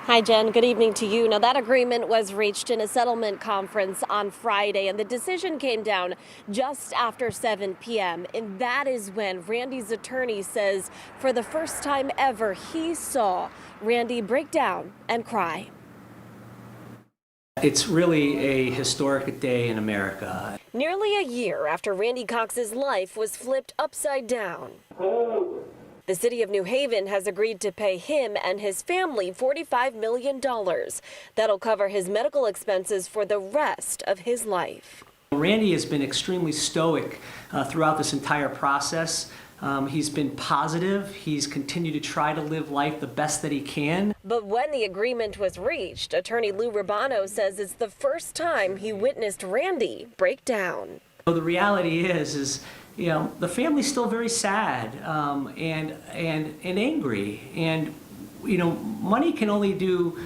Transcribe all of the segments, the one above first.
Hi, Jen. Good evening to you. Now, that agreement was reached in a settlement conference on Friday, and the decision came down just after 7 p.m. And that is when Randy's attorney says for the first time ever, he saw Randy break down and cry. It's really a historic day in America. Nearly a year after Randy Cox's life was flipped upside down. The city of New Haven has agreed to pay him and his family $45 million. That'll cover his medical expenses for the rest of his life. Randy has been extremely stoic throughout this entire process. He's been positive. He's continued to try to live life the best that he can. But when the agreement was reached, attorney Lou Rubano says it's the first time he witnessed Randy break down. The reality is the family's still very sad and angry, and money can only do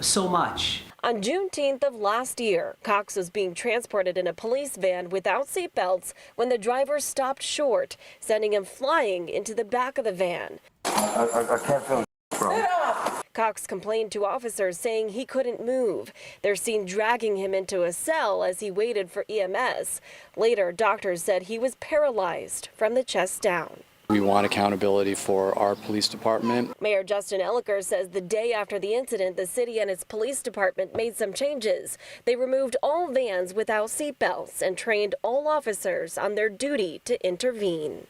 so much. On Juneteenth of last year, Cox was being transported in a police van without seatbelts when the driver stopped short, sending him flying into the back of the van. I can't feel it, bro. Cox complained to officers, saying he couldn't move. They're seen dragging him into a cell as he waited for EMS. Later, doctors said he was paralyzed from the chest down. We want accountability for our police department. Mayor Justin Elliker says the day after the incident, the city and its police department made some changes. They removed all vans without seatbelts and trained all officers on their duty to intervene.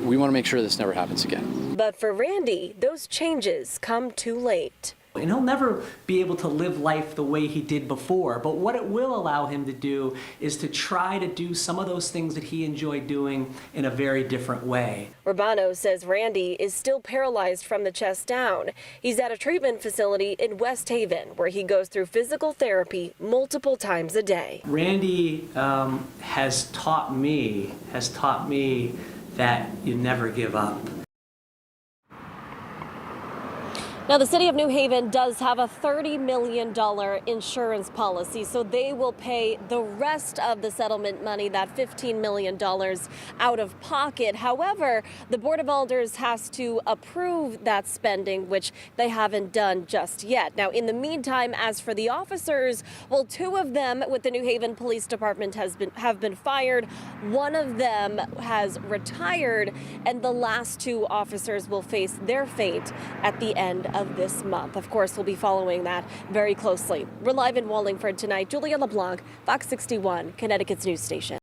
We want to make sure this never happens again. But for Randy, those changes come too late. And he'll never be able to live life the way he did before. But what it will allow him to do is to try to do some of those things that he enjoyed doing in a very different way. Rubano says Randy is still paralyzed from the chest down. He's at a treatment facility in West Haven where he goes through physical therapy multiple times a day. Randy has taught me that you never give up. Now, the city of New Haven does have a $30 million insurance policy, so they will pay the rest of the settlement money, that $15 million, out of pocket. However, the Board of Alders has to approve that spending, which they haven't done just yet. Now, in the meantime, as for the officers, well, two of them with the New Haven Police Department have been fired. One of them has retired, and the last two officers will face their fate at the end of this month. Of course, we'll be following that very closely. We're live in Wallingford tonight. Julia LeBlanc, Fox 61, Connecticut's news station.